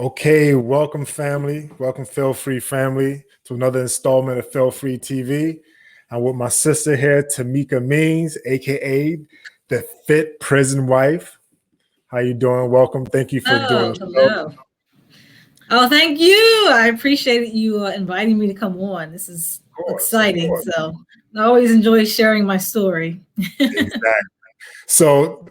Okay, welcome family. Welcome Feel Free family to another installment of Feel Free TV. I'm with my sister here, Tameka Means, aka the Fit Prison Wife. How you doing? Welcome. Thank you for doing the show. Hello. Oh, thank you. I appreciate you inviting me to come on. This is exciting. So I always enjoy sharing my story. Exactly. So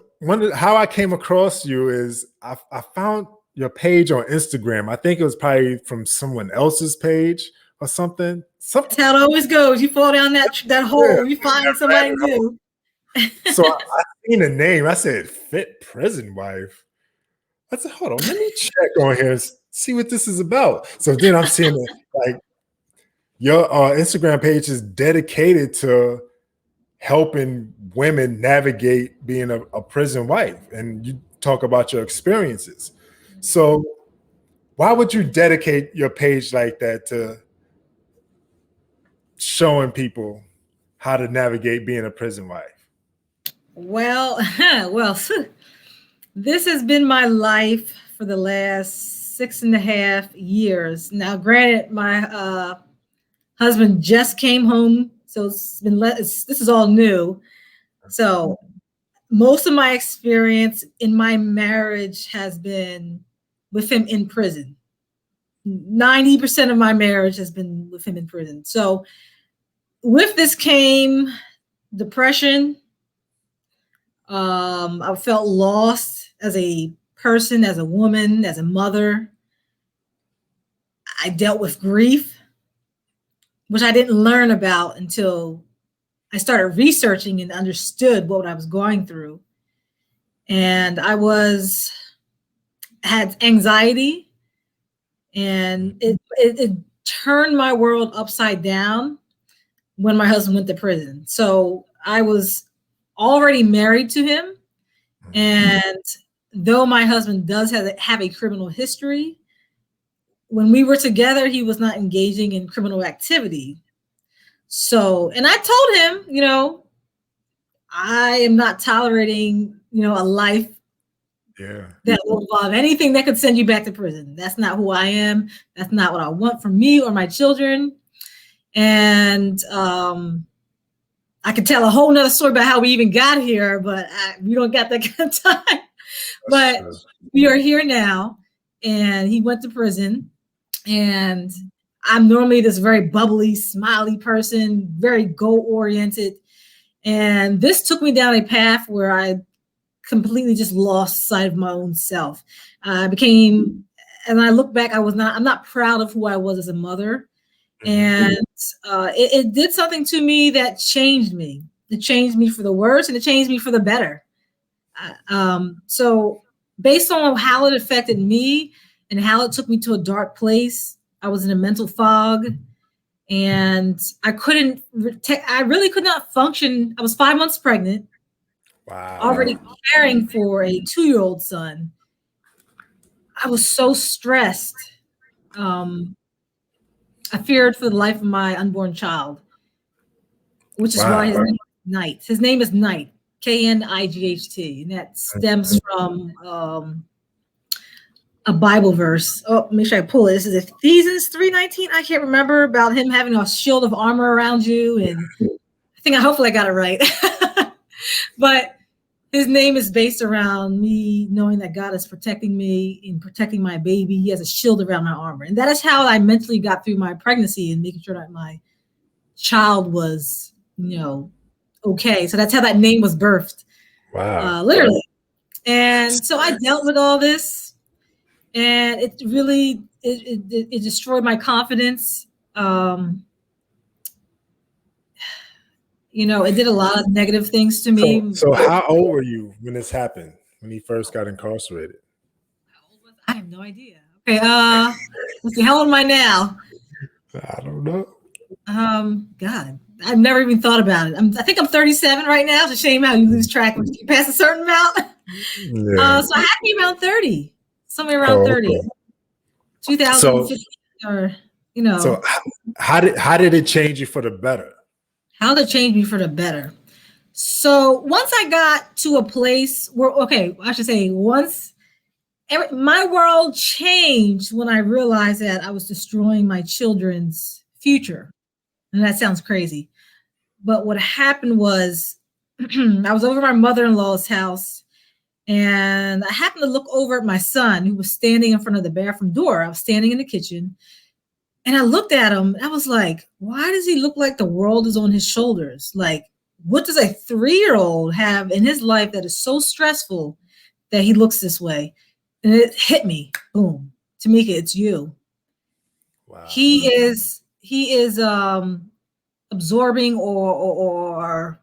how I came across you is I found your page on Instagram. I think it was probably from someone else's page or something. That's how it always goes. You fall down that hole, you find somebody new. So I seen the name. I said, Fit Prison Wife. I said, hold on, let me check on here and see what this is about. So then I'm seeing it, like your Instagram page is dedicated to helping women navigate being a prison wife, and you talk about your experiences. So why would you dedicate your page like that to showing people how to navigate being a prison wife? Well, this has been my life for the last 6.5 years. Now, granted, my husband just came home, so this is all new. So most of my experience in my marriage has been with him in prison. 90% of my marriage has been with him in prison. So with this came depression. I felt lost as a person, as a woman, as a mother. I dealt with grief, which I didn't learn about until I started researching and understood what I was going through. And I had anxiety, and it turned my world upside down when my husband went to prison. So I was already married to him. And though my husband does have a criminal history, when we were together, he was not engaging in criminal activity. So, and I told him, I am not tolerating, a life that will involve anything that could send you back to prison. That's not who I am. That's not what I want for me or my children. And I could tell a whole nother story about how we even got here, but we don't got that kind of time. But we are here now, and he went to prison. And I'm normally this very bubbly, smiley person, very goal-oriented. And this took me down a path where I completely just lost sight of my own self. And I look back, I'm not proud of who I was as a mother. And it did something to me that changed me. It changed me for the worse, and it changed me for the better. So based on how it affected me and how it took me to a dark place, I was in a mental fog, and I really could not function. I was 5 months pregnant. Wow. Already caring for a 2-year-old son. I was so stressed. I feared for the life of my unborn child, which is why his name is Knight. His name is Knight, Knight, and that stems from a Bible verse. Oh, make sure I pull it. This is Ephesians 3:19. I can't remember, about him having a shield of armor around you, and hopefully I got it right. But his name is based around me knowing that God is protecting me and protecting my baby. He has a shield around my armor. And that is how I mentally got through my pregnancy and making sure that my child was, okay. So that's how that name was birthed. Wow. Literally. And so I dealt with all this, and it really, it destroyed my confidence. It did a lot of negative things to me. So how old were you when this happened, when he first got incarcerated? How old was I? I have no idea. Okay, let's see, how old am I now? I don't know. God, I've never even thought about it. I think I'm 37 right now. It's a shame how you lose track when you pass a certain amount. Yeah. So I had to be around 30, somewhere around 30. Okay. 2015, So how did it change you for the better? How did it change me for the better? So once I got to a place where, once My world changed when I realized that I was destroying my children's future. And that sounds crazy. But what happened was I was over at my mother-in-law's house, and I happened to look over at my son, who was standing in front of the bathroom door. I was standing in the kitchen, and I looked at him. I was like, why does he look like the world is on his shoulders? Like, what does a 3-year-old have in his life that is so stressful that he looks this way? And it hit me. Boom. Tameka, it's you. Wow. He is absorbing or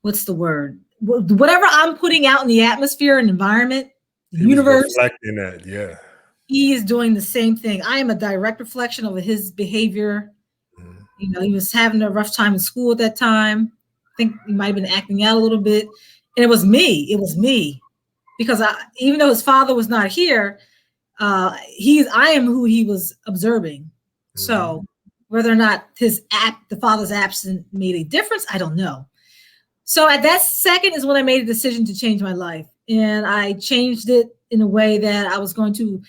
what's the word? Whatever I'm putting out in the atmosphere and environment, the universe. Reflecting that, yeah. He is doing the same thing. I am a direct reflection of his behavior. Mm. You know, he was having a rough time in school at that time. I think he might have been acting out a little bit. And it was me. It was me. Because even though his father was not here, I am who he was observing. Mm-hmm. So whether or not the father's absence made a difference, I don't know. So at that second is when I made a decision to change my life. And I changed it in a way that I was going to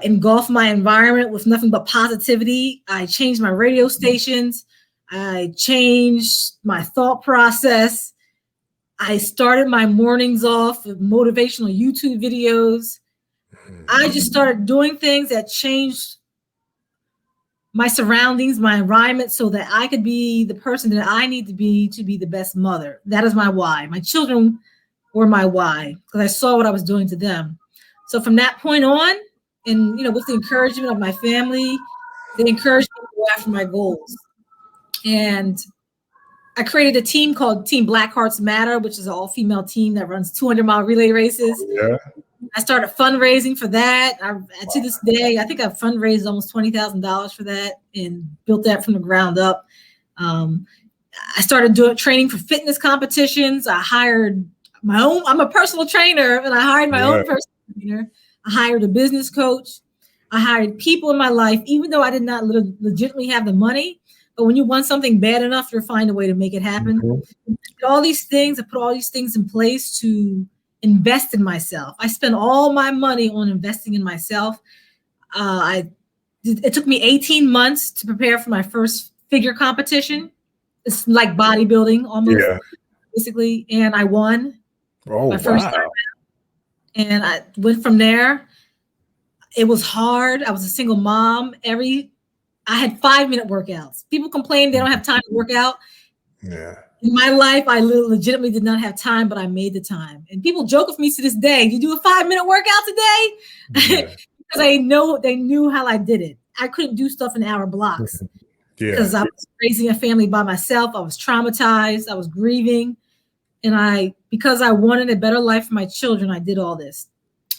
engulf my environment with nothing but positivity. I changed my radio stations. I changed my thought process. I started my mornings off with motivational YouTube videos. I just started doing things that changed my surroundings, my environment, so that I could be the person that I need to be the best mother. That is my why. My children were my why, because I saw what I was doing to them. So from that point on, and with the encouragement of my family, they encouraged me to go after my goals. And I created a team called Team Black Hearts Matter, which is an all-female team that runs 200-mile relay races. Yeah. I started fundraising for that. To this day, I think I've fundraised almost $20,000 for that and built that from the ground up. I started doing training for fitness competitions. I hired my own. I'm a personal trainer, and I hired my own personal trainer. I hired a business coach. I hired people in my life, even though I did not legitimately have the money. But when you want something bad enough, you'll find a way to make it happen. Mm-hmm. All these things, I put all these things in place to invest in myself. I spent all my money on investing in myself. It took me 18 months to prepare for my first figure competition. It's like bodybuilding almost, basically. And I won my first time out. And I went from there. It was hard. I was a single mom. I had 5-minute workouts. People complain they don't have time to work out. Yeah. In my life, I legitimately did not have time, but I made the time. And people joke with me to this day. You do a 5-minute workout today? Yeah. Because they knew how I did it. I couldn't do stuff in hour blocks. Because I was raising a family by myself. I was traumatized. I was grieving. And because I wanted a better life for my children, I did all this.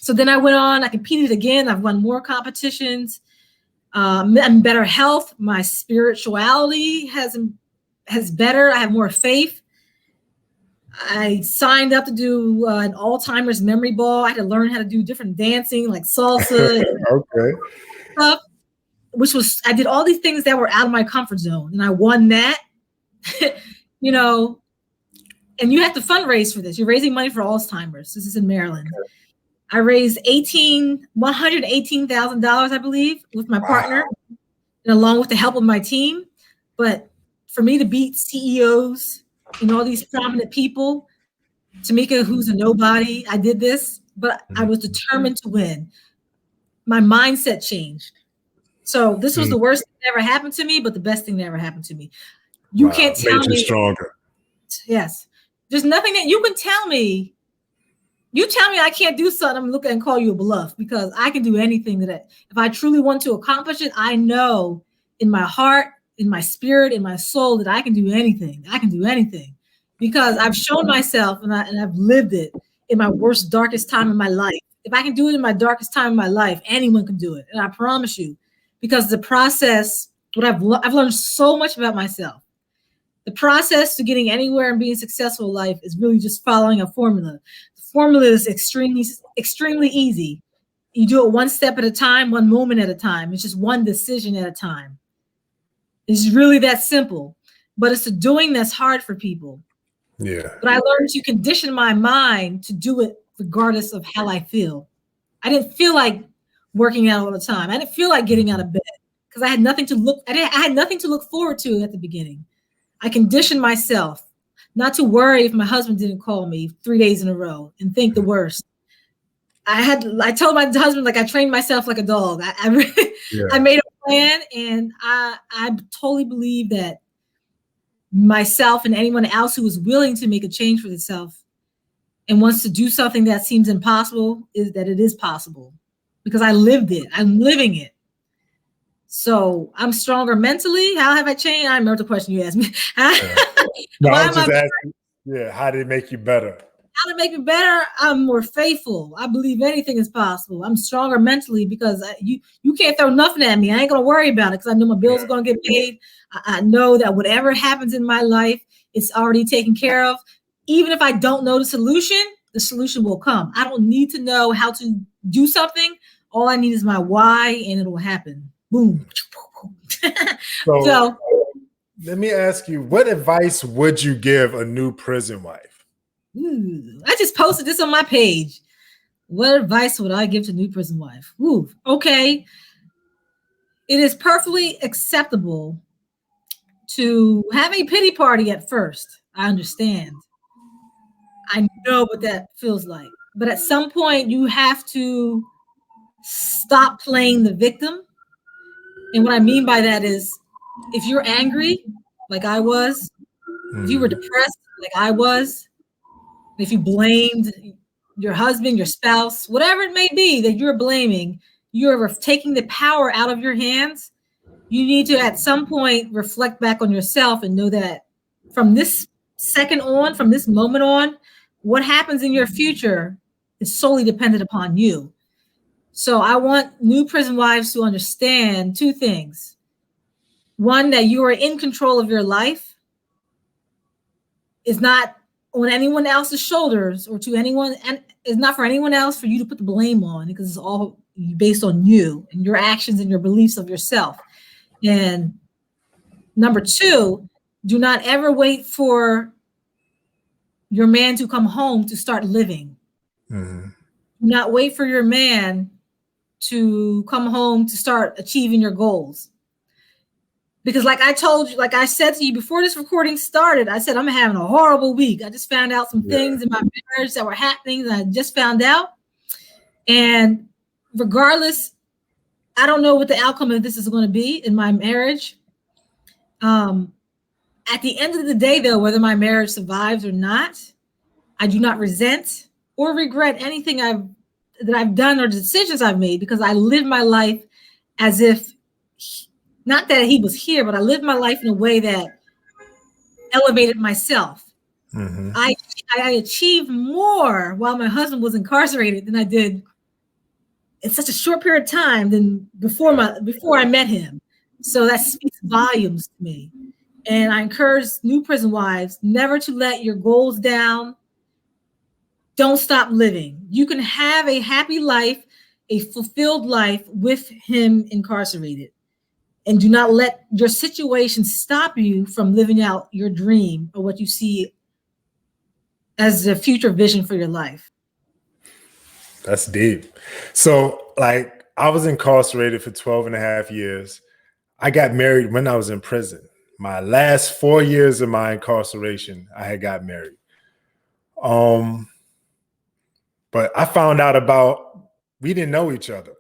So then I went on. I competed again. I've won more competitions. I'm better health. My spirituality has better. I have more faith. I signed up to do an Alzheimer's memory ball. I had to learn how to do different dancing, like salsa. Stuff, I did all these things that were out of my comfort zone, and I won that. And you have to fundraise for this. You're raising money for Alzheimer's. This is in Maryland. Okay. I raised $118,000, I believe, with my partner, and along with the help of my team. But for me to beat CEOs and all these prominent people, Tameka, who's a nobody, I did this, but I was determined to win. My mindset changed. So this was the worst thing that ever happened to me, but the best thing that ever happened to me. You can't tell me. Made you stronger. Yes. There's nothing that you can tell me. You tell me I can't do something, I'm looking and call you a bluff, because I can do anything that if I truly want to accomplish it, I know in my heart, in my spirit, in my soul that I can do anything. I can do anything because I've shown myself and I've lived it in my worst, darkest time in my life. If I can do it in my darkest time in my life, anyone can do it. And I promise you, because the process, I've learned so much about myself. The process to getting anywhere and being successful in life is really just following a formula. The formula is extremely easy. You do it one step at a time, one moment at a time. It's just one decision at a time. It's really that simple, but it's the doing that's hard for people. Yeah. But I learned to condition my mind to do it regardless of how I feel. I didn't feel like working out all the time. I didn't feel like getting out of bed because I had nothing to look. I had nothing to look forward to at the beginning. I conditioned myself not to worry if my husband didn't call me 3 days in a row and think the worst. I told my husband, like, I trained myself like a dog. I made a plan, and I totally believe that myself and anyone else who is willing to make a change for themselves and wants to do something that seems impossible is that it is possible, because I lived it. I'm living it. So I'm stronger mentally. How have I changed? I remember the question you asked me. No, I was just asking, how did it make you better? How to make me better? I'm more faithful. I believe anything is possible. I'm stronger mentally because you can't throw nothing at me. I ain't going to worry about it because I know my bills are going to get paid. I know that whatever happens in my life, it's already taken care of. Even if I don't know the solution will come. I don't need to know how to do something. All I need is my why, and it will happen. Boom. So let me ask you, what advice would you give a new prison wife? I just posted this on my page. What advice would I give to new prison wife? Okay. It is perfectly acceptable to have a pity party at first. I understand. I know what that feels like. But at some point, you have to stop playing the victim. And what I mean by that is, if you're angry, like I was, if you were depressed, like I was, if you blamed your husband, your spouse, whatever it may be that you're blaming, you're taking the power out of your hands. You need to, at some point, reflect back on yourself and know that from this second on, from this moment on, what happens in your future is solely dependent upon you. So I want new prison wives to understand two things. One, that you are in control of your life. It's not on anyone else's shoulders or to anyone, and it's not for anyone else for you to put the blame on, because it's all based on you and your actions and your beliefs of yourself. And number two, do not ever wait for your man to come home to start living. Do not wait for your man to come home to start achieving your goals. Because like I told you, like I said to you before this recording started, I said, I'm having a horrible week. I just found out some things in my marriage that were happening that I just found out. And regardless, I don't know what the outcome of this is going to be in my marriage. At the end of the day, though, whether my marriage survives or not, I do not resent or regret anything that I've done or the decisions I've made, because I live my life as if, not that he was here, but I lived my life in a way that elevated myself. I achieved more while my husband was incarcerated than I did in such a short period of time than before I met him. So that speaks volumes to me. And I encourage new prison wives never to let your goals down. Don't stop living. You can have a happy life, a fulfilled life with him incarcerated. And do not let your situation stop you from living out your dream or what you see as the future vision for your life. That's deep. So, like, I was incarcerated for 12 and a half years. I got married when I was in prison. My last 4 years of my incarceration, I had got married. But I found out we didn't know each other.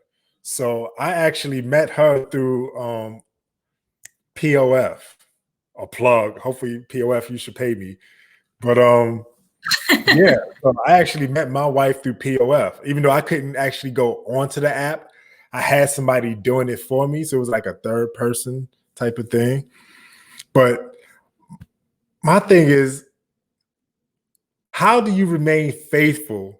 So I actually met her through POF, a plug. Hopefully POF, you should pay me. But yeah, so I actually met my wife through POF. Even though I couldn't actually go onto the app, I had somebody doing it for me. So it was like a third person type of thing. But my thing is, how do you remain faithful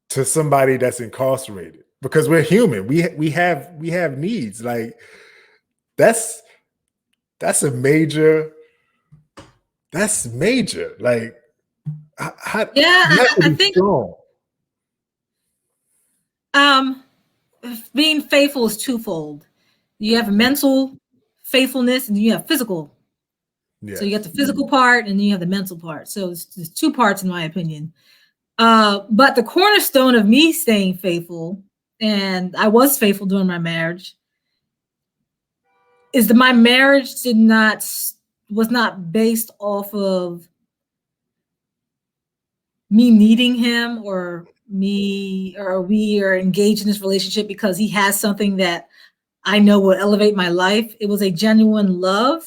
to somebody that's incarcerated? Because we're human. We have needs. Like that's major. Like I think strong. Being faithful is twofold. You have mental faithfulness and you have physical. Yes. So you have the physical part and then you have the mental part. So there's two parts, in my opinion. But the cornerstone of me staying faithful, and I was faithful during my marriage, is that my marriage was not based off of me needing him or we are engaged in this relationship because he has something that I know will elevate my life. It was a genuine love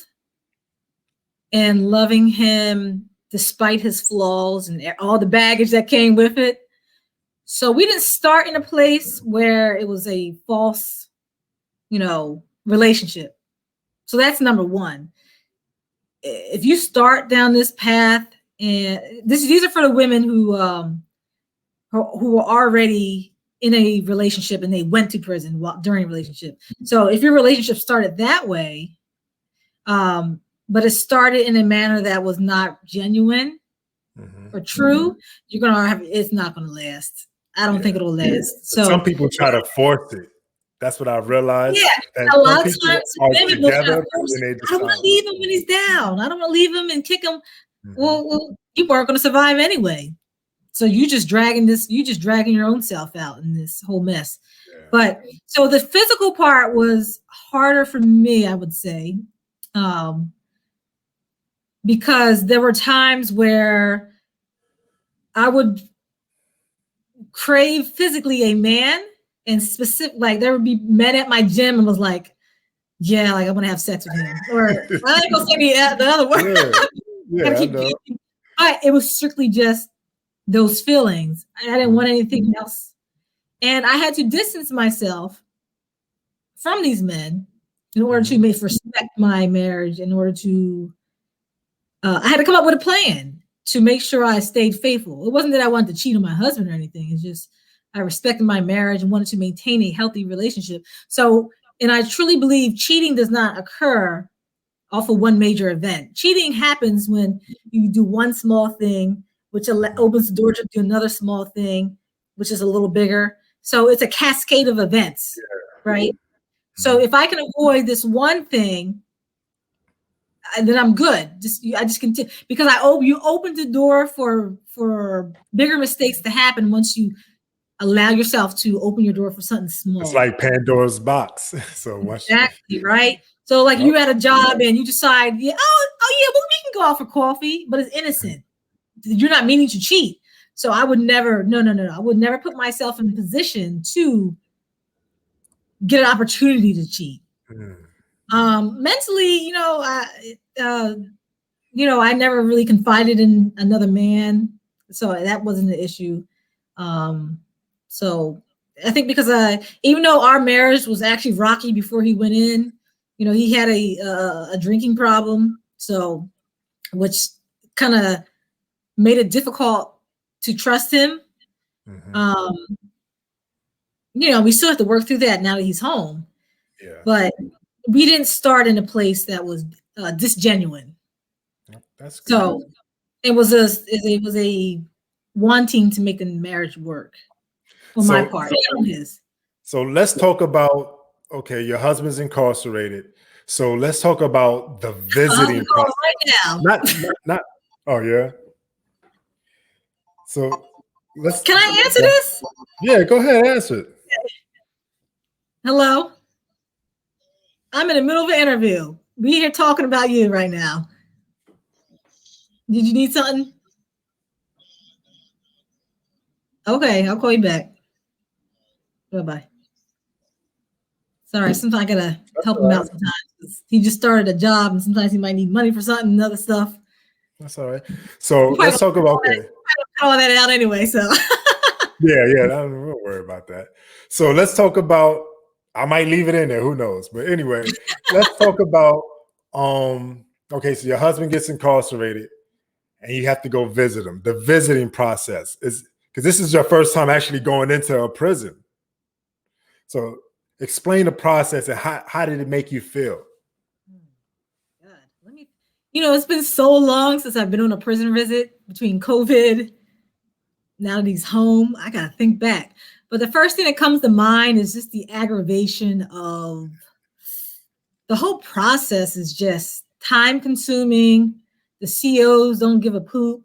and loving him despite his flaws and all the baggage that came with it. So we didn't start in a place where it was a false, relationship. So that's number one. If you start down this path, and these are for the women who were already in a relationship and they went to prison during a relationship. So if your relationship started that way, but it started in a manner that was not genuine or true, it's not going to last. I don't think it'll last. So some people try to force it. That's what I realized. Yeah, a lot of times women will try to force it. I don't want to leave him when he's down. I don't want to leave him and kick him. Well, you weren't going to survive anyway. So you just dragging your own self out in this whole mess. Yeah. But so the physical part was harder for me, I would say, because there were times where I would crave physically a man, and like there would be men at my gym and was like, yeah, like I want to have sex with him. Or I ain't gonna say the other word. Yeah, but it was strictly just those feelings. I didn't want anything else. And I had to distance myself from these men in order to respect my marriage, in order to, I had to come up with a plan to make sure I stayed faithful. It wasn't that I wanted to cheat on my husband or anything. It's just, I respected my marriage and wanted to maintain a healthy relationship. So, and I truly believe cheating does not occur off of one major event. Cheating happens when you do one small thing, which opens the door to do another small thing, which is a little bigger. So it's a cascade of events, right? So if I can avoid this one thing, then I'm good. I just continue, because you open the door for bigger mistakes to happen once you allow yourself to open your door for something small. It's like Pandora's box. So exactly, right? So like you at a job and you decide, well, we can go out for coffee, but it's innocent. You're not meaning to cheat. So I would never, no. I would never put myself in a position to get an opportunity to cheat. Mentally, I never really confided in another man, so that wasn't an issue. So I think because even though our marriage was actually rocky before he went in, he had a drinking problem, so which kind of made it difficult to trust him. We still have to work through that now that he's home. Yeah. But we didn't start in a place that was disgenuine. That's good. So it was a wanting to make the marriage work on my part, on his. So let's talk about, your husband's incarcerated. So let's talk about the visiting process. Right now. Oh yeah. So Can I answer this? Yeah, go ahead, answer it. Hello. I'm in the middle of an interview. We here talking about you right now. Did you need something? Okay, I'll call you back. Bye-bye. Sorry, sometimes I gotta help him out sometimes. He just started a job and sometimes he might need money for something and other stuff. That's all right. So let's talk about all that out anyway. So yeah, don't worry about that. So let's talk about, I might leave it in there, who knows? But anyway, let's talk about so your husband gets incarcerated and you have to go visit him. The visiting process is, because this is your first time actually going into a prison. So explain the process and how did it make you feel? God, it's been so long since I've been on a prison visit between COVID. Now that he's home, I gotta think back. But the first thing that comes to mind is just the aggravation of the whole process is just time consuming. The COs don't give a poop.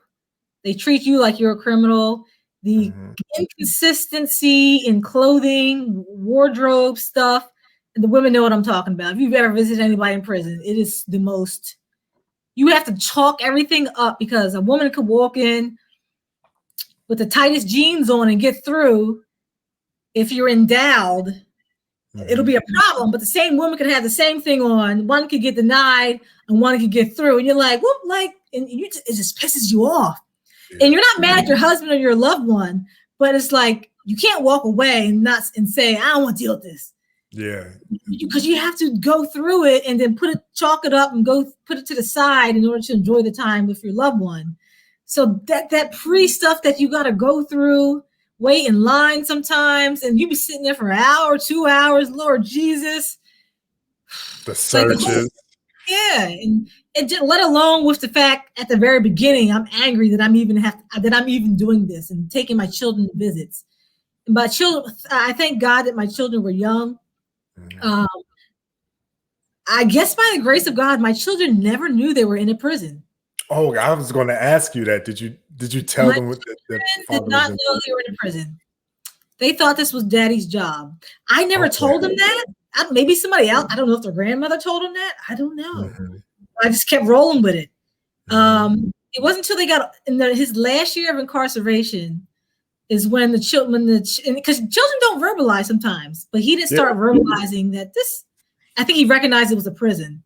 They treat you like you're a criminal. the inconsistency in clothing, wardrobe stuff. And the women know what I'm talking about. If you've ever visited anybody in prison, it is the most, you have to chalk everything up, because a woman could walk in with the tightest jeans on and get through. If you're endowed, it'll be a problem. But the same woman could have the same thing on. One could get denied and one could get through. And you're like, whoop, like, and it just pisses you off. And you're not mad at your husband or your loved one, but it's like, you can't walk away and say, I don't want to deal with this. Yeah. Because you have to go through it and then chalk it up and go put it to the side in order to enjoy the time with your loved one. So that pre-stuff that you got to go through, wait in line sometimes, and you be sitting there for an hour, 2 hours, Lord Jesus. The searches. Yeah, and just, let alone with the fact at the very beginning, I'm angry that I'm even doing this and taking my children to visits. My children, I thank God that my children were young. I guess by the grace of God, my children never knew they were in a prison. Oh, I was going to ask you that. Did you tell them? My children did not know they were in prison. They thought this was daddy's job. I never told them that. Maybe somebody else. I don't know if their grandmother told them that. I don't know. I just kept rolling with it. It wasn't until they got in his last year of incarceration is when the children, because children don't verbalize sometimes, but he didn't start verbalizing that this. I think he recognized it was a prison.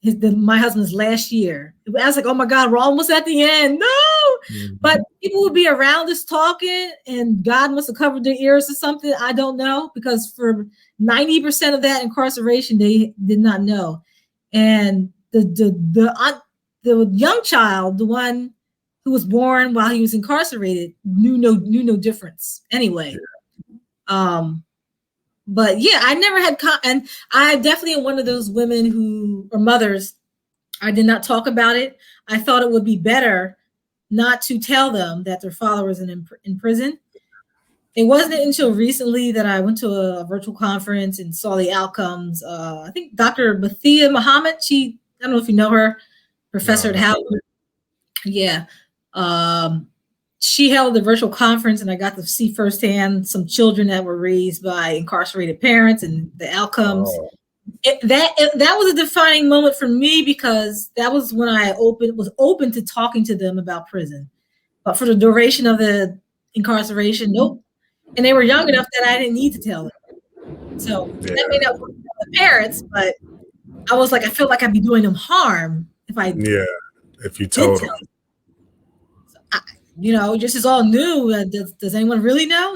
My husband's last year. I was like, oh my God, we're almost at the end. No, but people would be around us talking, and God must have covered their ears or something. I don't know, because for 90% of that incarceration, they did not know. And the young child, the one who was born while he was incarcerated, knew no difference anyway. But yeah, I never had, and I definitely am one of those women or mothers, I did not talk about it. I thought it would be better not to tell them that their father was in prison. It wasn't until recently that I went to a virtual conference and saw the outcomes. I think Dr. Bathia Muhammad, I don't know if you know her, professor at Howard. Yeah. She held a virtual conference, and I got to see firsthand some children that were raised by incarcerated parents and the outcomes. That was a defining moment for me, because that was when I was open to talking to them about prison. But for the duration of the incarceration, nope. And they were young enough that I didn't need to tell them. So that may not work for the parents, but I was like, I feel like I'd be doing them harm if you told them. So just as all new. Does anyone really know?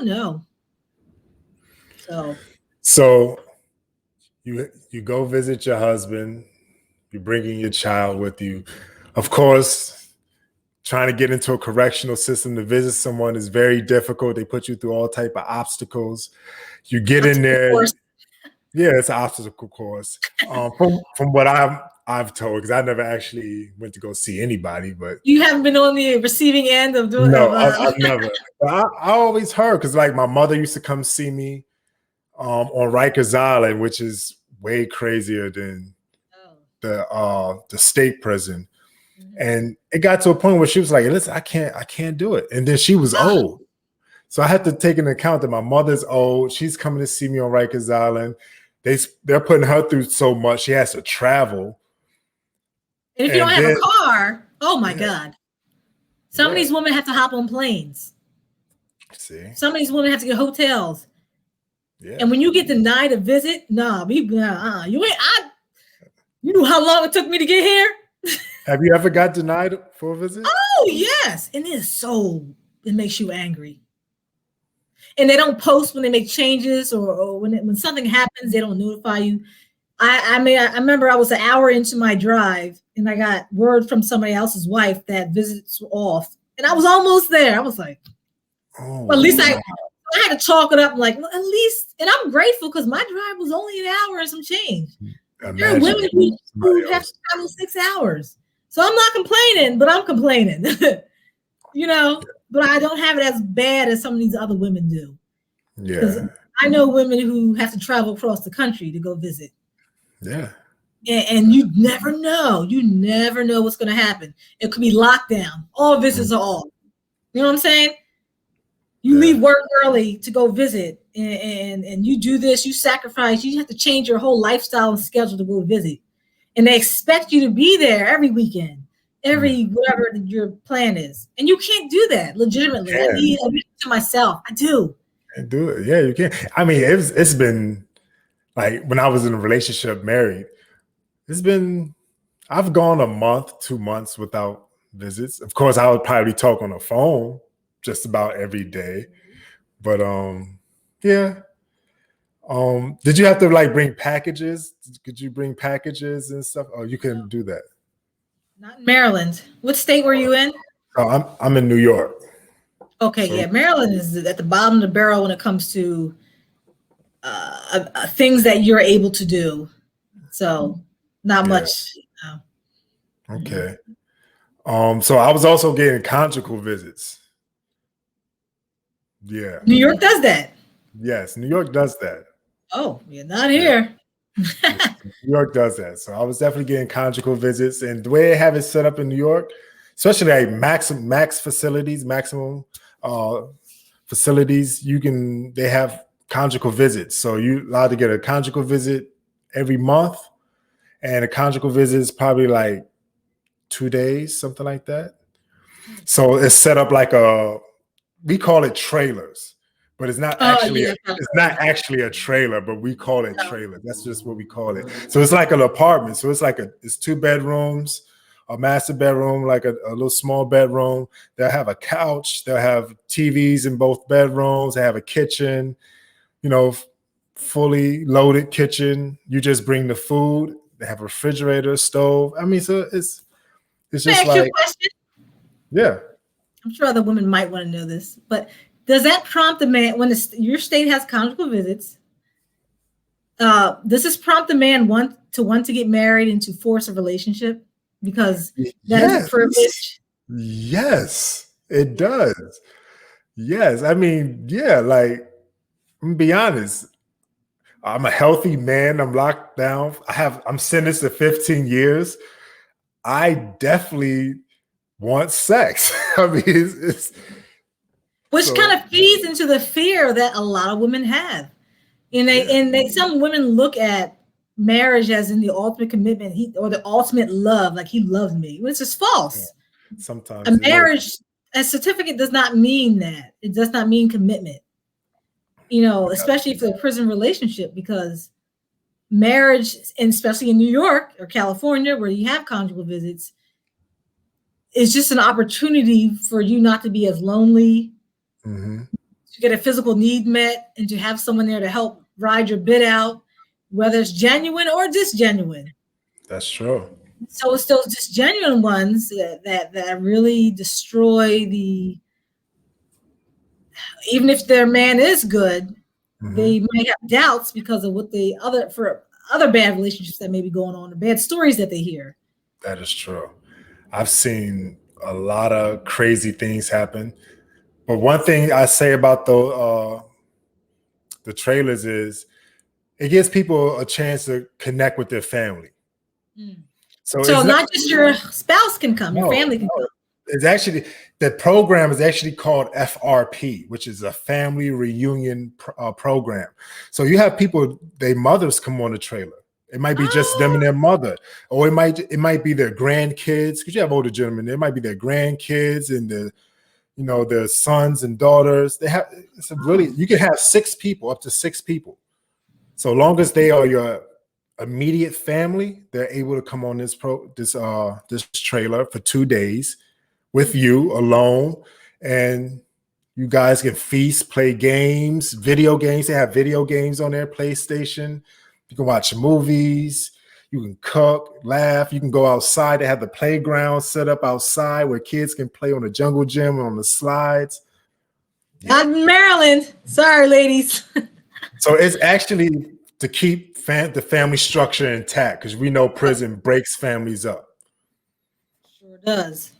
No. So you go visit your husband. You're bringing your child with you. Of course, trying to get into a correctional system to visit someone is very difficult. They put you through all type of obstacles. You get in there. Yeah, it's an obstacle course. From what I've told, because I never actually went to go see anybody, but you haven't been on the receiving end of doing. No, I've never. I always heard, because like my mother used to come see me on Rikers Island, which is way crazier than the state prison. And it got to a point where she was like, listen, I can't do it. And then she was old. So I had to take into account that my mother's old. She's coming to see me on Rikers Island. They're putting her through so much. She has to travel. And if you don't have a car, oh my God. Some of these women have to hop on planes. See? Some of these women have to get hotels. Yeah. And when you get denied a visit, you know how long it took me to get here? Have you ever got denied for a visit? Oh, yes. And it makes you angry. And they don't post when they make changes, or when something happens, they don't notify you. I remember I was an hour into my drive, and I got word from somebody else's wife that visits were off. And I was almost there. I was like, well, at least I had to chalk it up. I'm like, well, at least, and I'm grateful, because my drive was only an hour and some change. There are women who have to travel 6 hours. So I'm not complaining, but I'm complaining. But I don't have it as bad as some of these other women do. Yeah. I know women who have to travel across the country to go visit. Yeah. And you never know. You never know what's going to happen. It could be lockdown. All visits are off. You know what I'm saying? You leave work early to go visit, and you do this, you sacrifice, you have to change your whole lifestyle and schedule to go visit. And they expect you to be there every weekend, every whatever your plan is. And you can't do that legitimately. I need to myself. I do. And do it. Yeah, you can. I mean, it's been like when I was in a relationship, married, I've gone a month, 2 months without visits. Of course, I would probably talk on the phone just about every day. But yeah. Did you have to like bring packages? Could you bring packages and stuff? Oh, you couldn't do that. Not in Maryland. What state were you in? Oh, I'm in New York. Okay, so, yeah, Maryland is at the bottom of the barrel when it comes to things that you're able to do. So not much. Okay. So I was also getting conjugal visits. Yeah. New York does that. Yes, New York does that. Oh, you're not here. Yeah. New York does that. So I was definitely getting conjugal visits, and the way they have it set up in New York, especially like maximum facilities, they have conjugal visits. So you're allowed to get a conjugal visit every month, and a conjugal visit is probably like 2 days, something like that. So it's set up like we call it trailers, but it's not actually a trailer, but we call it trailer. That's just what we call it. So it's like an apartment. So it's like it's 2 bedrooms, a master bedroom, like a little small bedroom. They'll have a couch. They'll have TVs in both bedrooms. They have a kitchen, fully loaded kitchen. You just bring the food. They have a refrigerator, stove. I mean, so it's just like, yeah. I'm sure other women might want to know this, but does that prompt the man when your state has conjugal visits? Does this prompt the man want to get married and to force a relationship because that is a privilege? Yes, it does. Yes, I mean, yeah. Like, I'm gonna be honest. I'm a healthy man. I'm locked down. I'm sentenced to 15 years. I definitely want sex. I mean, which kind of feeds into the fear that a lot of women have. And some women look at marriage as in the ultimate commitment, or the ultimate love, like he loves me, which is false. Yeah. Sometimes a marriage, a certificate does not mean that. It does not mean commitment. Especially for a prison relationship, because marriage, and especially in New York or California, where you have conjugal visits, is just an opportunity for you not to be as lonely, to get a physical need met, and to have someone there to help ride your bit out, whether it's genuine or disgenuine. That's true. So it's those disgenuine ones that really destroy even if their man is good, they might have doubts because of what other bad relationships that may be going on, or bad stories that they hear. That is true. I've seen a lot of crazy things happen. But one thing I say about the trailers is it gives people a chance to connect with their family. So not just your spouse can come, your family can come. It's actually, the program is actually called FRP, which is a family reunion program. So you have people, their mothers come on the trailer. It might be just them and their mother, or it might be their grandkids, because you have older gentlemen. It might be their grandkids and their sons and daughters. You can have 6 people, up to 6 people. So long as they are your immediate family, they're able to come on this trailer for 2 days with you alone, and you guys can feast, play games, video games. They have video games on their PlayStation. You can watch movies. You can cook, laugh. You can go outside. They have the playground set up outside where kids can play on the jungle gym, on the slides. Not in Maryland. Sorry, ladies. So it's actually to keep the family structure intact, because we know prison breaks families up. Sure does.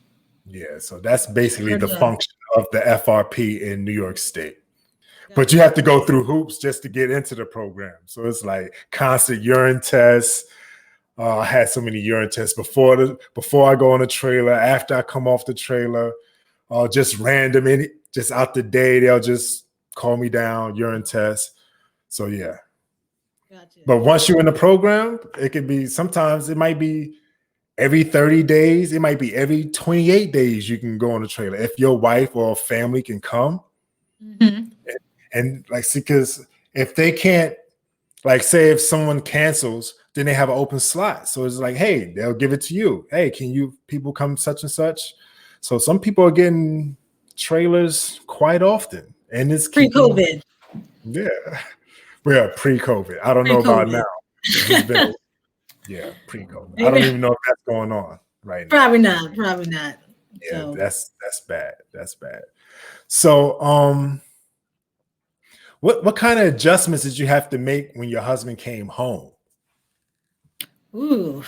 Yeah, so that's basically the function of the FRP in New York State. But you have to go through hoops just to get into the program. So it's like constant urine tests. I had so many urine tests before I go on the trailer, after I come off the trailer, just random just out the day, they'll just call me down, urine test. So yeah. Gotcha. But once you're in the program, it could be, sometimes it might be every 30 days. It might be every 28 days you can go on the trailer if your wife or family can come. Mm-hmm. And like, see, because if they can't, like, say if someone cancels, then they have an open slot. So it's like, hey, they'll give it to you. Hey, can you people come such and such? So some people are getting trailers quite often. And it's Pre-COVID. Yeah. Well, pre-COVID. I don't know about now. It's been, yeah, pre-COVID. I don't even know if that's going on right now. Probably not. Yeah, So. that's bad. That's bad. So what kind of adjustments did you have to make when your husband came home? Ooh.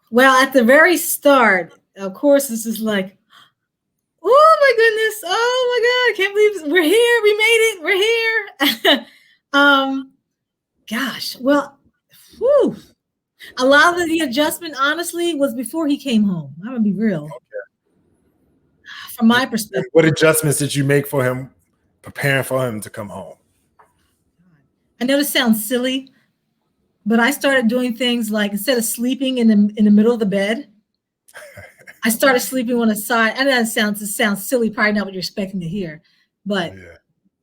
Well, at the very start, of course, this is like, oh my goodness, oh my God, I can't believe we're here, we made it, we're here. Gosh, well, whew. A lot of the adjustment, honestly, was before he came home. I'm gonna be real. Okay. From my perspective. And what adjustments did you make for him, preparing for him to come home? I know this sounds silly, but I started doing things like, instead of sleeping in the middle of the bed, I started sleeping on the side. I know it sounds silly, probably not what you're expecting to hear, but yeah.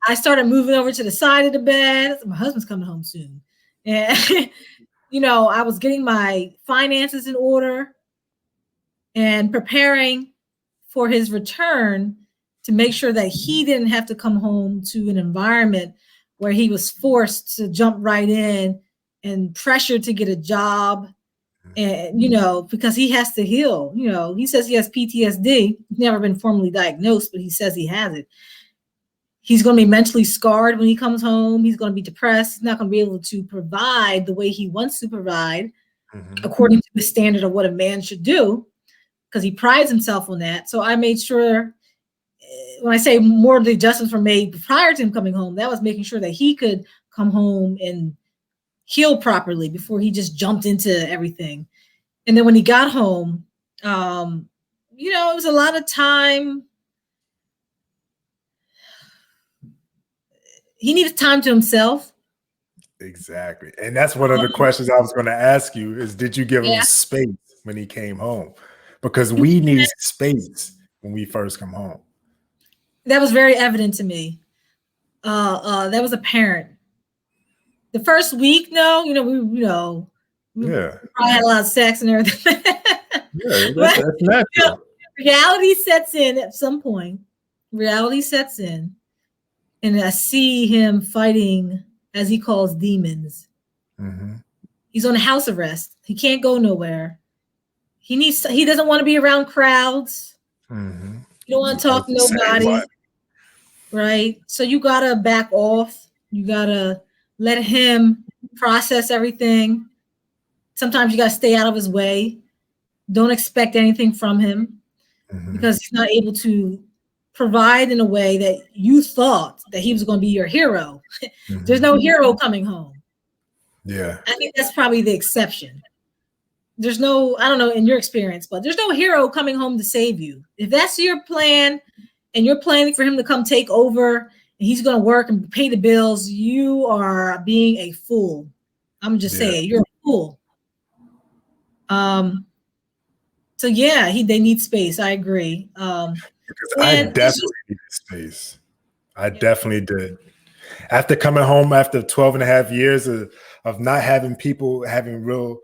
I started moving over to the side of the bed. My husband's coming home soon. And, I was getting my finances in order and preparing for his return to make sure that he didn't have to come home to an environment where he was forced to jump right in and pressured to get a job. And, because he has to heal, he says he has PTSD. He's never been formally diagnosed, but he says he has it. He's going to be mentally scarred when he comes home. He's going to be depressed. He's not going to be able to provide the way he wants to provide, according to the standard of what a man should do, because he prides himself on that. So I made sure, when I say more of the adjustments were made prior to him coming home, that was making sure that he could come home and heal properly before he just jumped into everything. And then when he got home, it was a lot of time. He needed time to himself. Exactly. And that's one of the questions I was going to ask you is, did you give him space when he came home? Because we need space when we first come home. That was very evident to me. That was apparent. The first week, we probably had a lot of sex and everything. Yeah, that's natural. Reality sets in at some point. And I see him fighting, as he calls, demons. Mm-hmm. He's on house arrest. He can't go nowhere. He doesn't want to be around crowds. Mm-hmm. You don't want to talk to nobody. Right? So you got to back off. You got to let him process everything. Sometimes you got to stay out of his way. Don't expect anything from him, because he's not able to provide in a way that you thought that he was going to be your hero. There's no hero coming home. Yeah. I think that's probably the exception. There's no, I don't know in your experience, but there's no hero coming home to save you. If that's your plan and you're planning for him to come take over and he's going to work and pay the bills, you are being a fool. I'm just saying, you're a fool. So yeah, they need space. I agree. Because I definitely needed space. I definitely did. After coming home after 12 and a half years of not having people having real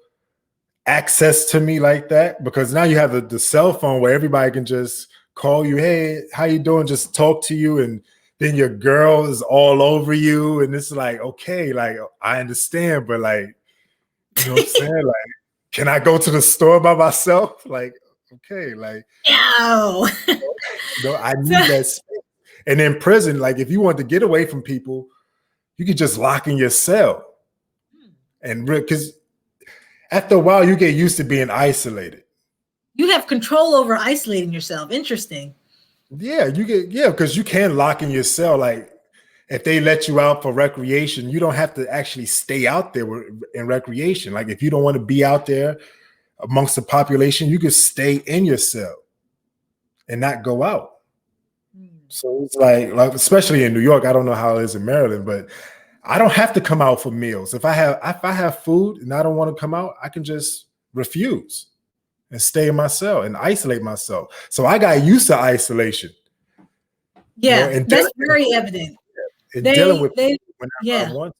access to me like that, because now you have the cell phone where everybody can just call you, hey, how you doing? Just talk to you. And then your girl is all over you. And it's like, okay, like, I understand, but like, you know what I'm saying? Like, can I go to the store by myself? Like, okay, like, no, I need that space. And in prison, like, if you want to get away from people, you could just lock in your cell. And because after a while, you get used to being isolated. You have control over isolating yourself. Interesting. Yeah, because you can lock in your cell. Like, if they let you out for recreation, you don't have to actually stay out there in recreation. Like, if you don't want to be out there, amongst the population, you could stay in your cell and not go out. So it's like especially in New York, I don't know how it is in Maryland, but I don't have to come out for meals. If I have food and I don't want to come out, I can just refuse and stay in my cell and isolate myself. So I got used to isolation. Yeah, and that's very evident. And dealing with people whenever I want.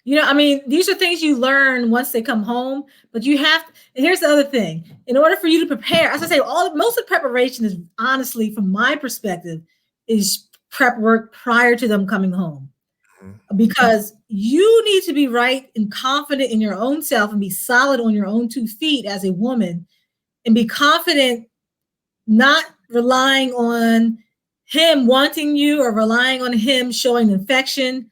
You know, I mean, these are things you learn once they come home, but you have to, and here's the other thing. In order for you to prepare, as I say, most of the preparation is honestly, from my perspective, is prep work prior to them coming home. Because you need to be right and confident in your own self and be solid on your own 2 feet as a woman and be confident, not relying on him wanting you or relying on him showing affection,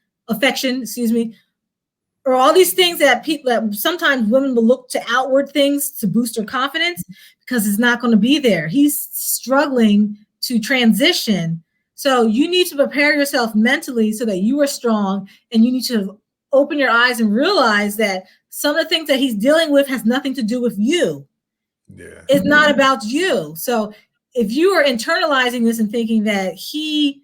or all these things that sometimes women will look to outward things to boost her confidence because it's not going to be there. He's struggling to transition. So you need to prepare yourself mentally so that you are strong, and you need to open your eyes and realize that some of the things that he's dealing with has nothing to do with you. Yeah. It's not about you. So if you are internalizing this and thinking that he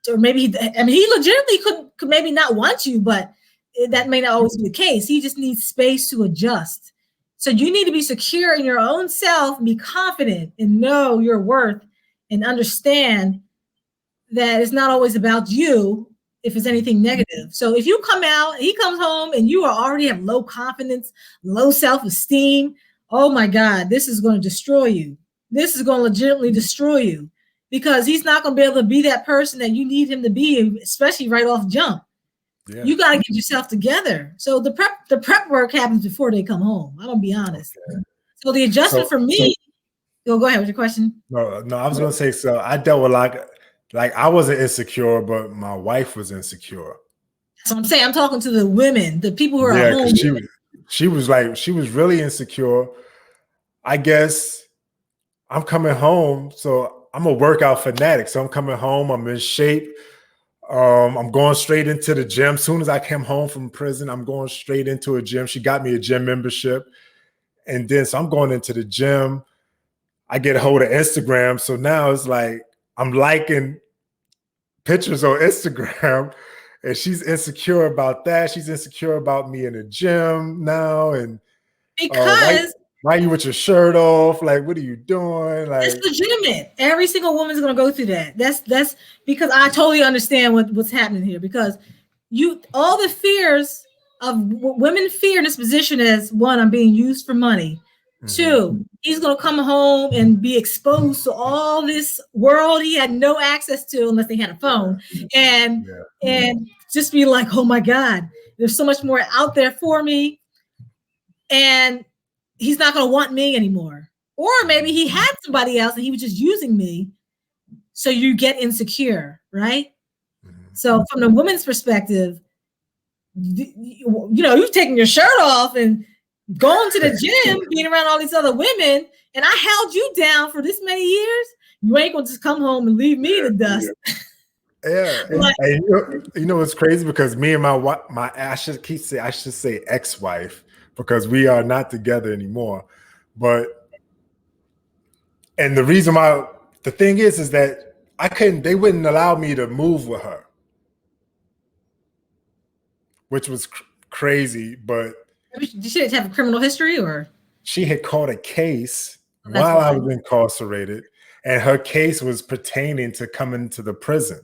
legitimately could maybe not want you, but that may not always be the case. He just needs space to adjust. So you need to be secure in your own self, be confident and know your worth and understand that it's not always about you if it's anything negative. So if you come out, he comes home and you already have low confidence, low self-esteem, oh my God, this is going to destroy you. This is going to legitimately destroy you because he's not going to be able to be that person that you need him to be, especially right off jump. Yeah. You got to get yourself together. So the prep work happens before they come home. I'm going to be honest. Okay. So the adjustment for me, go ahead with your question. No, I was going to say, so I dealt with like I wasn't insecure, but my wife was insecure. So I'm saying, I'm talking to the women, the people who are at home. She was really insecure. I guess I'm coming home. So I'm a workout fanatic. So I'm coming home. I'm in shape. I'm going straight into the gym. As soon as I came home from prison, I'm going straight into a gym. She got me a gym membership. And then, so I'm going into the gym. I get a hold of Instagram. So now it's like, I'm liking pictures on Instagram, and she's insecure about that. She's insecure about me in the gym now. And because why are you with your shirt off? Like, what are you doing? Like, it's legitimate. Every single woman's going to go through that. That's because I totally understand what's happening here, because all the fears of women fear in this position as, one, I'm being used for money. Mm-hmm. 2, he's going to come home and be exposed to all this world he had no access to unless they had a phone, and just be like, oh my God, there's so much more out there for me. And he's not going to want me anymore. Or maybe he had somebody else and he was just using me. So you get insecure, right? Mm-hmm. So from the woman's perspective, you've taken your shirt off and going to the gym, being around all these other women, and I held you down for this many years. You ain't going to just come home and leave me to dust. Yeah. And you know what's crazy? Because me and my I should say ex-wife, because we are not together anymore. And the reason why, the thing is that they wouldn't allow me to move with her, which was crazy. But did she have a criminal history, or? She had caught a case while I was incarcerated, and her case was pertaining to coming to the prison.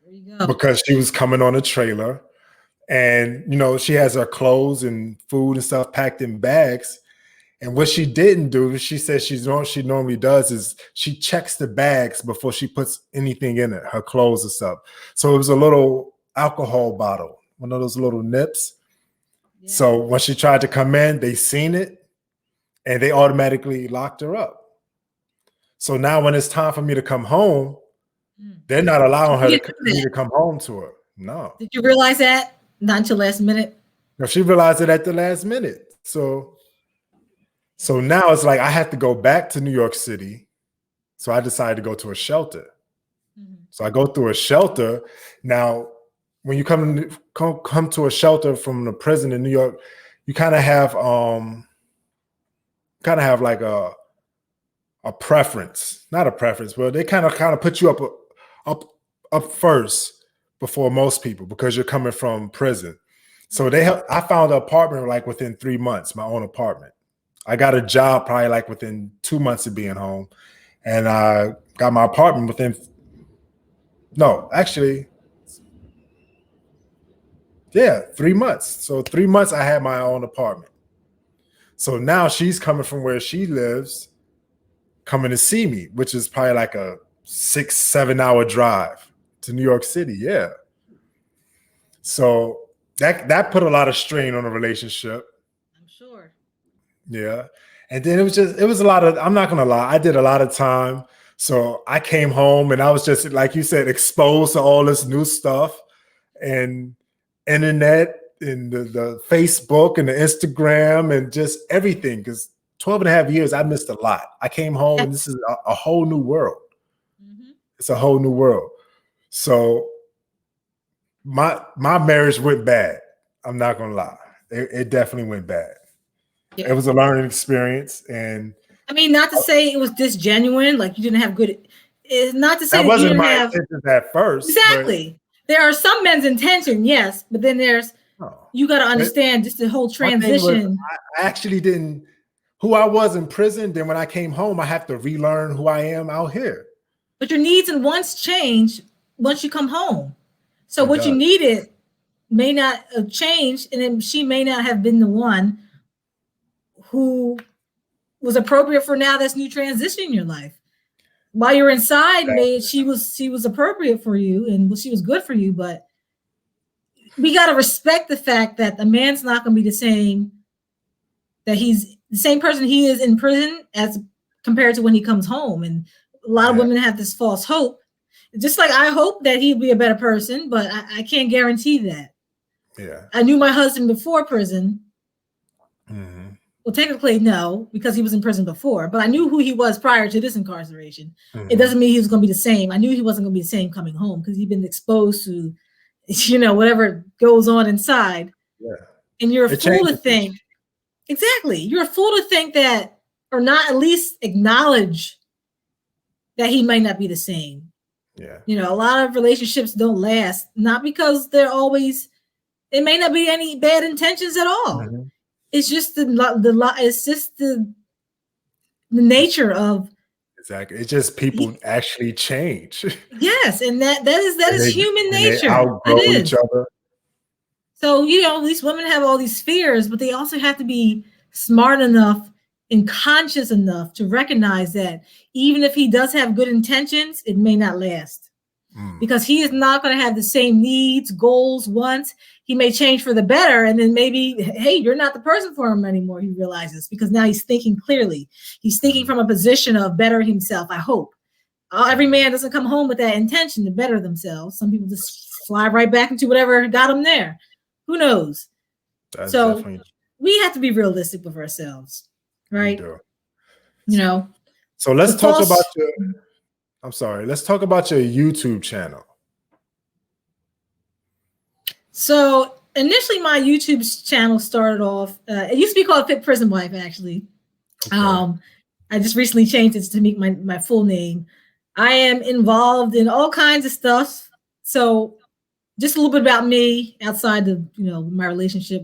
There you go. Because she was coming on a trailer, and she has her clothes and food and stuff packed in bags. And what she didn't do, she says she normally does, is she checks the bags before she puts anything in it, her clothes and stuff. So it was a little alcohol bottle, one of those little nips. Yeah. So when she tried to come in, they seen it and they automatically locked her up. So now when it's time for me to come home, they're not allowing me to come home to her. No. Did you realize that? Not until last minute? No, she realized it at the last minute. So now it's like I have to go back to New York City. So I decided to go to a shelter. Mm-hmm. So I go through a shelter. Now, when you come to a shelter from the prison in New York, you kind of have like a preference, not a preference, but they kind of put you up first before most people because you're coming from prison. So I found an apartment like within 3 months, my own apartment. I got a job probably like within 2 months of being home, and I got my apartment within. No, actually, yeah, 3 months. So 3 months I had my own apartment. So now she's coming from where she lives, coming to see me, which is probably like a 6-7 hour drive to New York City. Yeah. So that put a lot of strain on the relationship. I'm sure. Yeah. And then it was a lot of, I'm not gonna lie, I did a lot of time. So I came home and I was just, like you said, exposed to all this new stuff and internet and the Facebook and the Instagram and just everything. Because 12 and a half years, I missed a lot. I came home and this is a whole new world. Mm-hmm. It's a whole new world. So my marriage went bad. I'm not gonna lie. It definitely went bad. Yeah. It was a learning experience. And I mean, not to say it was disgenuine, like you didn't have good. It's not to say that wasn't my intentions at first. Exactly. There are some men's intention, yes, but then there's you got to understand just the whole transition. I actually didn't who I was in prison. Then when I came home, I have to relearn who I am out here. But your needs and wants change once you come home. So what you needed may not have changed, and then she may not have been the one who was appropriate for now this new transition in your life. While you're inside, she was appropriate for you and she was good for you, but we got to respect the fact that the man's not going to be the same, that he's the same person he is in prison as compared to when he comes home. And a lot of women have this false hope. Just like I hope that he'd be a better person, but I can't guarantee that. Yeah. I knew my husband before prison. Mm-hmm. Well, technically, no, because he was in prison before, but I knew who he was prior to this incarceration. Mm-hmm. It doesn't mean he was going to be the same. I knew he wasn't going to be the same coming home because he'd been exposed to, whatever goes on inside. Yeah. And you're a fool to think, exactly. You're a fool to think that, or not at least acknowledge that he might not be the same. Yeah. A lot of relationships don't last, not because it may not be any bad intentions at all. Mm-hmm. It's just the nature of. Exactly. It's just people actually change. Yes, and that is human nature. They outgrow each other. So these women have all these fears, but they also have to be smart enough and conscious enough to recognize that even if he does have good intentions, it may not last. Because he is not going to have the same needs, goals, wants. He may change for the better, and then maybe, hey, you're not the person for him anymore, he realizes, because now he's thinking clearly. He's thinking from a position of better himself, I hope. Every man doesn't come home with that intention to better themselves. Some people just fly right back into whatever got them there. Who knows? So we have to be realistic with ourselves, right? So let's talk about let's talk about your YouTube channel. So initially my YouTube channel started off, it used to be called Fit Prison Wife, actually. Okay. I just recently changed it to make my full name. I am involved in all kinds of stuff. So just a little bit about me outside of, my relationship.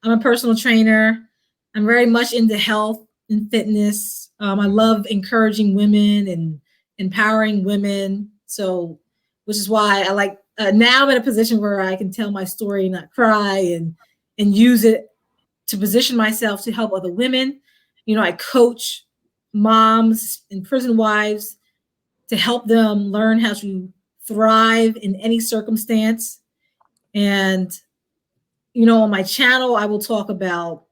I'm a personal trainer. I'm very much into health and fitness. I love encouraging women and empowering women. So, which is why I like, now I'm in a position where I can tell my story and not cry and use it to position myself to help other women. I coach moms and prison wives to help them learn how to thrive in any circumstance. And, on my channel, I will talk about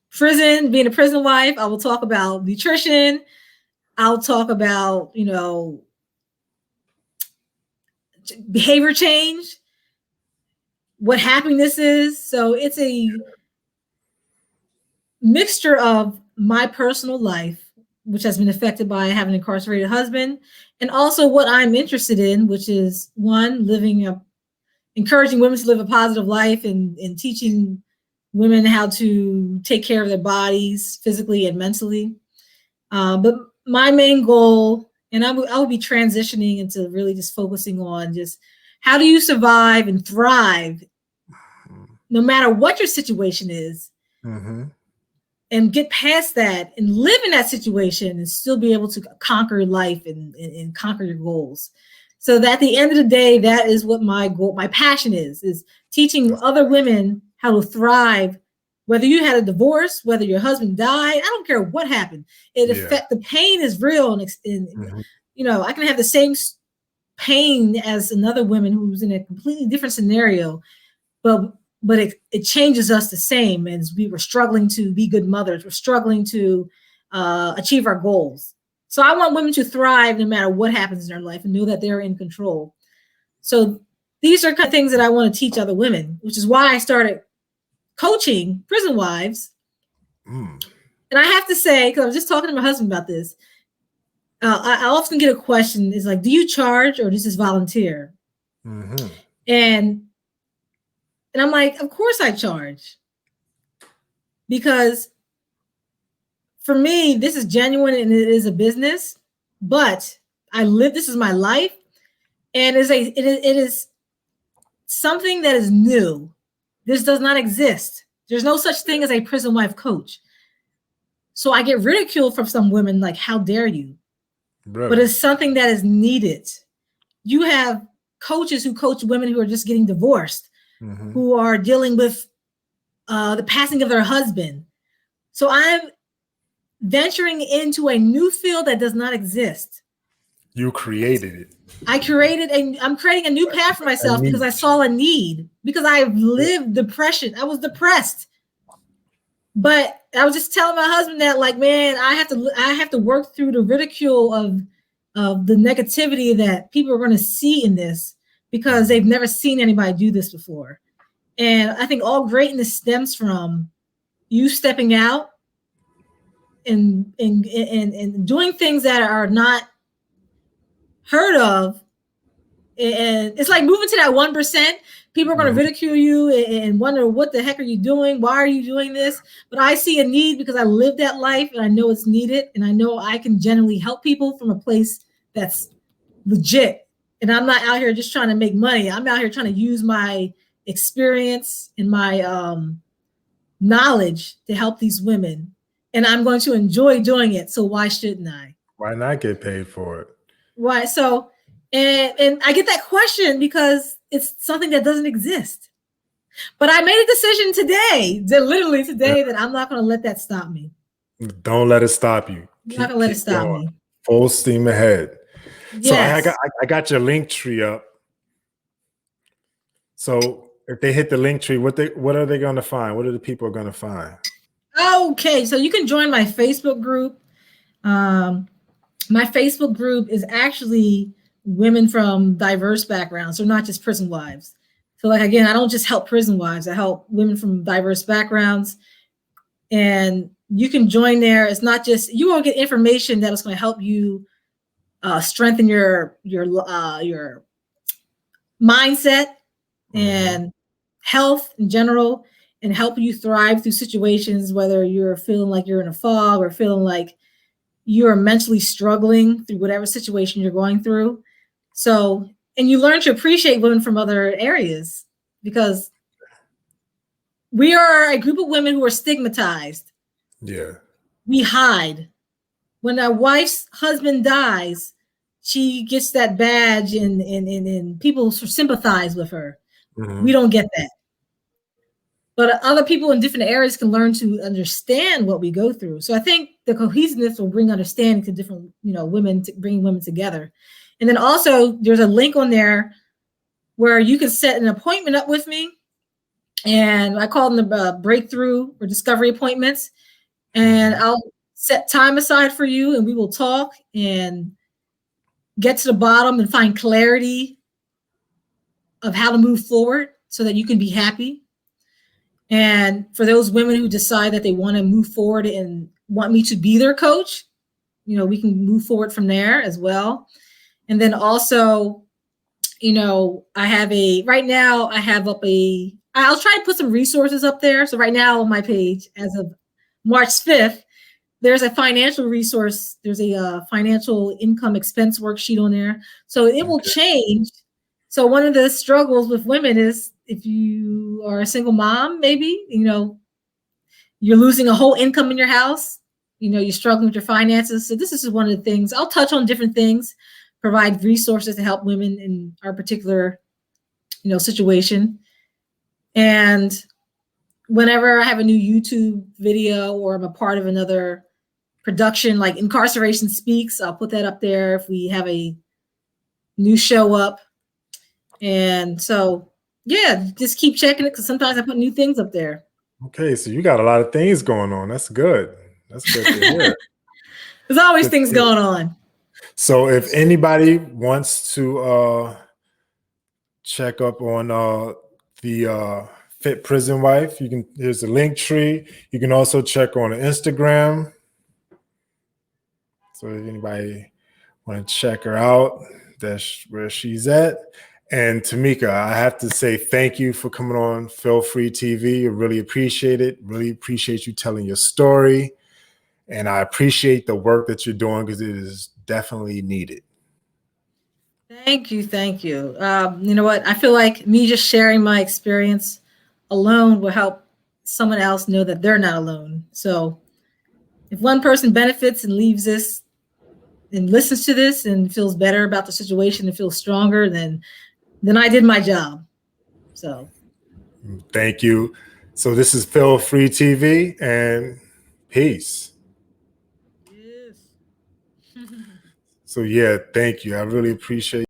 prison, being a prison wife. I will talk about nutrition. I'll talk about, behavior change, what happiness is. So it's a mixture of my personal life, which has been affected by having an incarcerated husband, and also what I'm interested in, which is encouraging women to live a positive life and teaching women how to take care of their bodies physically and mentally. But my main goal, and I will be transitioning into really just focusing on just how do you survive and thrive no matter what your situation is, and get past that and live in that situation and still be able to conquer life and conquer your goals. So that at the end of the day, that is what my goal, my passion is teaching other women how to thrive. Whether you had a divorce, whether your husband died, I don't care what happened. The pain is real, and you know, I can have the same pain as another woman who's in a completely different scenario, but it changes us the same as we were struggling to be good mothers. We're struggling to achieve our goals. So I want women to thrive no matter what happens in their life and know that they're in control. So these are kind of things that I want to teach other women, which is why I started coaching prison wives. And I have to say, because I was just talking to my husband about this, I often get a question, is like, do you charge or is this volunteer? And I'm like, of course I charge. Because for me, this is genuine and it is a business, but this is my life. And it is something that is new. This does not exist. There's no such thing as a prison wife coach. So I get ridiculed from some women like, how dare you? Really? But it's something that is needed. You have coaches who coach women who are just getting divorced, who are dealing with the passing of their husband. So I'm venturing into a new field that does not exist. You created it. I'm creating a new path for myself because I saw a need, because I've lived depression. I was depressed. But I was just telling my husband that, like, man, I have to work through the ridicule of the negativity that people are going to see in this, because they've never seen anybody do this before. And I think all greatness stems from you stepping out and doing things that are not heard of. And it's like moving to that 1%. People are going to ridicule you and wonder, what the heck are you doing? Why are you doing this? But I see a need because I lived that life and I know it's needed. And I know I can genuinely help people from a place that's legit. And I'm not out here just trying to make money. I'm out here trying to use my experience and my knowledge to help these women. And I'm going to enjoy doing it. So why shouldn't I? Why not get paid for it? Why? So, and I get that question because it's something that doesn't exist. But I made a decision today, that I'm not going to let that stop me. Don't let it stop you. I'm not going to let it stop me. Full steam ahead. Yes. So I got your link tree up. So if they hit the link tree, what are they going to find? What are the people going to find? Okay, so you can join my Facebook group. My Facebook group is actually women from diverse backgrounds, so not just prison wives. So, like, again, I don't just help prison wives. I help women from diverse backgrounds. And you can join there. It's not just, you won't get information that is going to help you strengthen your mindset and health in general, and help you thrive through situations, whether you're feeling like you're in a fog or feeling like you're mentally struggling through whatever situation you're going through. So, and you learn to appreciate women from other areas, because we are a group of women who are stigmatized. Yeah. We hide. When a wife's husband dies, she gets that badge and people sympathize with her. We don't get that. But other people in different areas can learn to understand what we go through. So I think the cohesiveness will bring understanding to different, women, to bring women together. And then also there's a link on there where you can set an appointment up with me. And I call them the breakthrough or discovery appointments. And I'll set time aside for you, and we will talk and get to the bottom and find clarity of how to move forward so that you can be happy. And for those women who decide that they want to move forward and want me to be their coach, we can move forward from there as well. And then also, I have up I'll try to put some resources up there. So right now on my page, as of March 5th, there's a financial resource. There's a financial income expense worksheet on there. So it will change. So one of the struggles with women is if you are a single mom, maybe, you're losing a whole income in your house, you're struggling with your finances. So this is one of the things. I'll touch on different things, provide resources to help women in our particular, situation. And whenever I have a new YouTube video or I'm a part of another production, like Incarceration Speaks, I'll put that up there if we have a new show up. And so, yeah, just keep checking it because sometimes I put new things up there. Okay, so you got a lot of things going on. That's good. That's good to hear. There's always things going on. So if anybody wants to check up on the Fit Prison Wife, here's the link tree. You can also check on Instagram. So if anybody want to check her out, that's where she's at. And Tameka, I have to say thank you for coming on Feel Free TV. I really appreciate it. Really appreciate you telling your story. And I appreciate the work that you're doing because it is definitely needed. Thank you. Thank you. You know what? I feel like me just sharing my experience alone will help someone else know that they're not alone. So if one person benefits and leaves this and listens to this and feels better about the situation and feels stronger, then I did my job. So thank you. So this is Feel Free TV and peace. Yes. So yeah, thank you. I really appreciate